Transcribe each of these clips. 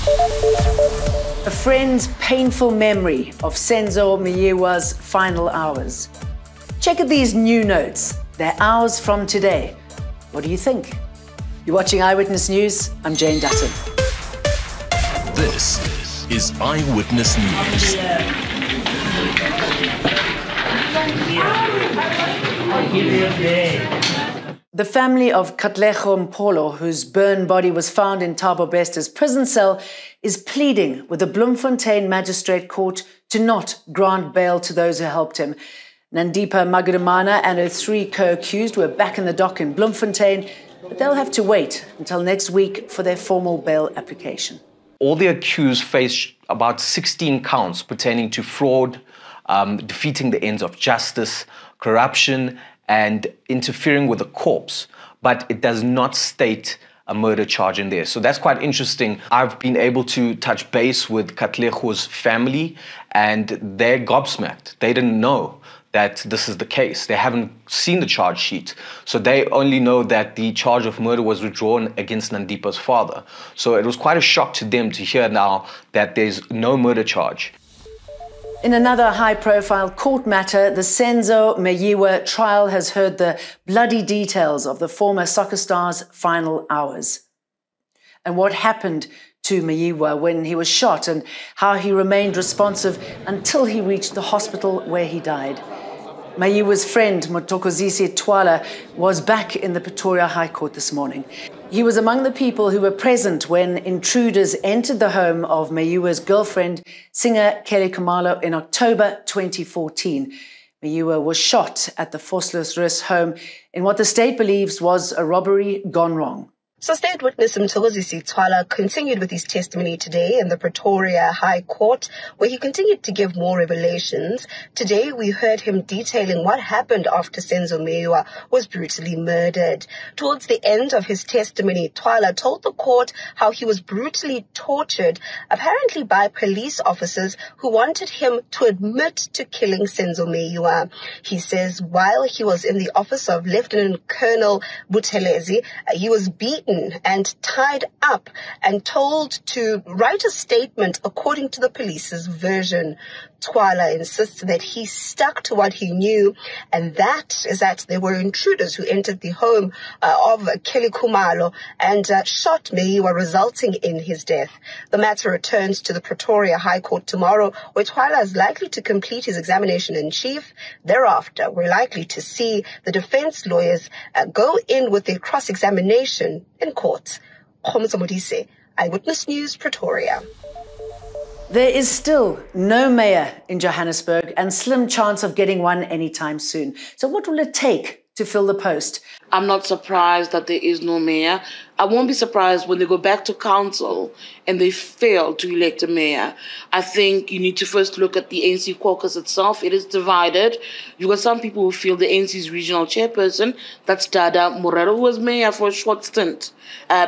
A friend's painful memory of Senzo Meyiwa's final hours. Check out these new notes. They're hours from today. What do you think? You're watching Eyewitness News. I'm Jane Dutton. This is Eyewitness News. The family of Katlego Mpolo, whose burned body was found in Thabo Beste's prison cell, is pleading with the Bloemfontein Magistrate Court to not grant bail to those who helped him. Nandipa Magudumana and her 3 co-accused were back in the dock in Bloemfontein, but they'll have to wait until next week for their formal bail application. All the accused face about 16 counts pertaining to fraud, defeating the ends of justice, corruption, and interfering with the corpse, but it does not state a murder charge in there. So that's quite interesting. I've been able to touch base with Katlego's family, and they're gobsmacked. They didn't know that this is the case. They haven't seen the charge sheet. So they only know that the charge of murder was withdrawn against Nandipa's father. So it was quite a shock to them to hear now that there's no murder charge. In another high-profile court matter, the Senzo Meyiwa trial has heard the bloody details of the former soccer star's final hours. And what happened to Meyiwa when he was shot and how he remained responsive until he reached the hospital where he died. Meyiwa's friend, Mothokozisi Twala, was back in the Pretoria High Court this morning. He was among the people who were present when intruders entered the home of Meyiwa's girlfriend, singer Kelly Khumalo, in October 2014. Meyiwa was shot at the Vosloorus home in what the state believes was a robbery gone wrong. So State Witness Mthokozisi Twala continued with his testimony today in the Pretoria High Court, where he continued to give more revelations. Today, we heard him detailing what happened after Senzo Meyiwa was brutally murdered. Towards the end of his testimony, Twala told the court how he was brutally tortured, apparently by police officers who wanted him to admit to killing Senzo Meyiwa. He says while he was in the office of Lieutenant Colonel Buthelezi, he was beaten and tied up and told to write a statement according to the police's version. Twala insists that he stuck to what he knew, and that is that there were intruders who entered the home of Kelly Khumalo and shot Meyiwa, resulting in his death. The matter returns to the Pretoria High Court tomorrow, where Twala is likely to complete his examination in chief. Thereafter, we're likely to see the defense lawyers go in with their cross-examination in court. Eyewitness News, Pretoria. There is still no mayor in Johannesburg and slim chance of getting one anytime soon. So what will it take to fill the post? I'm not surprised that there is no mayor. I won't be surprised when they go back to council and they fail to elect a mayor. I think you need to first look at the ANC caucus itself. It is divided. You've got some people who feel the ANC's regional chairperson, that's Dada Morero, who was mayor for a short stint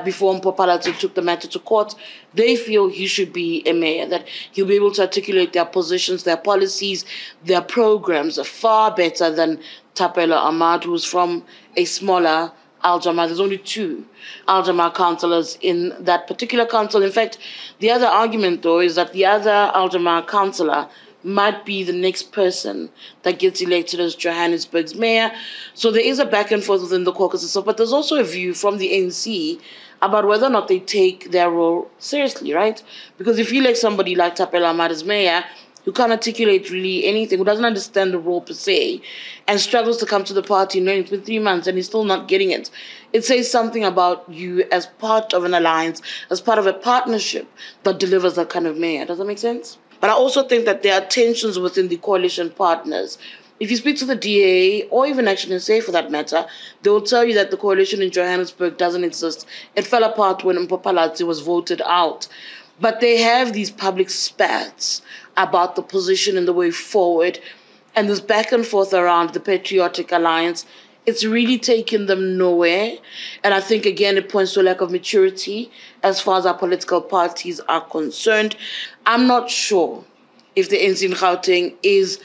before Mpopalazi took the matter to court. They feel he should be a mayor, that he'll be able to articulate their positions, their policies, their programs far better than Thapelo Ahmad, who's from a smaller Al-Jama. There's only 2 Al-Jama councillors in that particular council. In fact, the other argument, though, is that the other Al-Jama councillor might be the next person that gets elected as Johannesburg's mayor. So there is a back and forth within the caucus itself, but there's also a view from the ANC about whether or not they take their role seriously, right? Because if you elect somebody like Thapelo Ahmad as mayor, who can't articulate really anything, who doesn't understand the role per se, and struggles to come to the party, knowing it's been 3 months and he's still not getting it. It says something about you as part of an alliance, as part of a partnership that delivers that kind of mayor. Does that make sense? But I also think that there are tensions within the coalition partners. If you speak to the DA, or even Action SA for that matter, they will tell you that the coalition in Johannesburg doesn't exist. It fell apart when Mpopalazi was voted out. But they have these public spats about the position and the way forward, and this back and forth around the Patriotic Alliance. It's really taken them nowhere. And I think, again, it points to a lack of maturity as far as our political parties are concerned. I'm not sure if the ANC in Gauteng is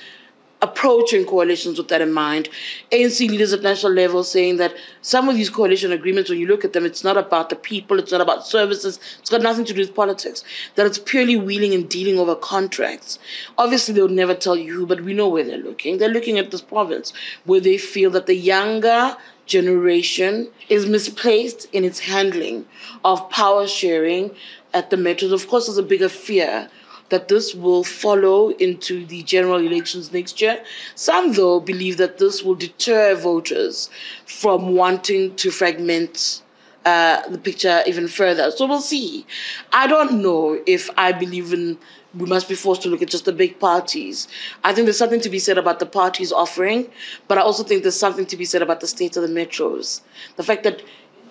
approaching coalitions with that in mind. ANC leaders at national level saying that some of these coalition agreements, when you look at them, it's not about the people, it's not about services, it's got nothing to do with politics, that it's purely wheeling and dealing over contracts. Obviously, they would never tell you who, but we know where they're looking. They're looking at this province where they feel that the younger generation is misplaced in its handling of power sharing at the metros. Of course, there's a bigger fear that this will follow into the general elections next year. Some, though, believe that this will deter voters from wanting to fragment the picture even further. So we'll see. I don't know if I believe we must be forced to look at just the big parties. I think there's something to be said about the parties offering, but I also think there's something to be said about the state of the metros. The fact that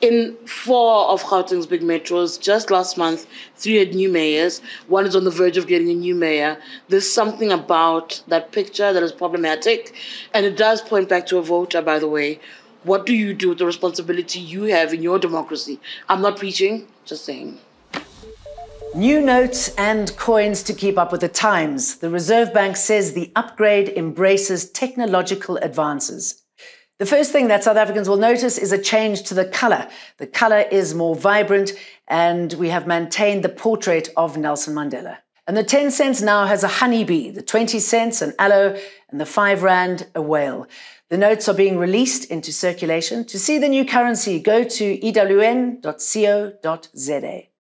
in 4 of Gauteng's big metros, just last month, 3 had new mayors. 1 is on the verge of getting a new mayor. There's something about that picture that is problematic. And it does point back to a voter, by the way. What do you do with the responsibility you have in your democracy? I'm not preaching, just saying. New notes and coins to keep up with the times. The Reserve Bank says the upgrade embraces technological advances. The first thing that South Africans will notice is a change to the colour. The colour is more vibrant, and we have maintained the portrait of Nelson Mandela. And the 10 cents now has a honeybee, the 20 cents an aloe, and the 5 rand a whale. The notes are being released into circulation. To see the new currency, go to ewn.co.za.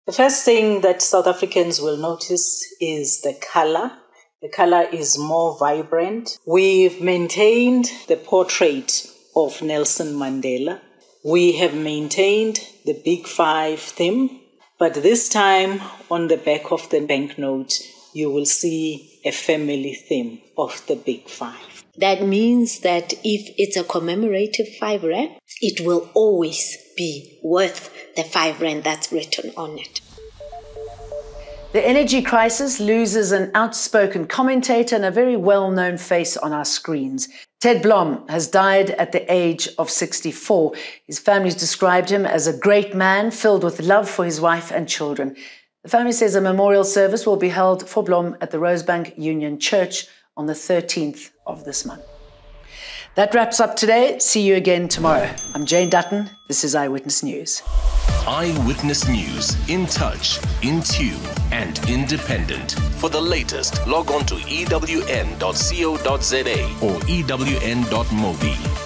The first thing that South Africans will notice is the color. The color is more vibrant. We've maintained the portrait of Nelson Mandela. We have maintained the Big 5 theme, but this time on the back of the banknote, you will see a family theme of the Big 5. That means that if it's a commemorative 5 rand, it will always be worth the 5 rand that's written on it. The energy crisis loses an outspoken commentator and a very well-known face on our screens. Ted Blom has died at the age of 64. His family's described him as a great man filled with love for his wife and children. The family says a memorial service will be held for Blom at the Rosebank Union Church on the 13th of this month. That wraps up today. See you again tomorrow. I'm Jane Dutton. This is Eyewitness News. Eyewitness News. In touch, in tune, and independent. For the latest, log on to ewn.co.za or ewn.mobi.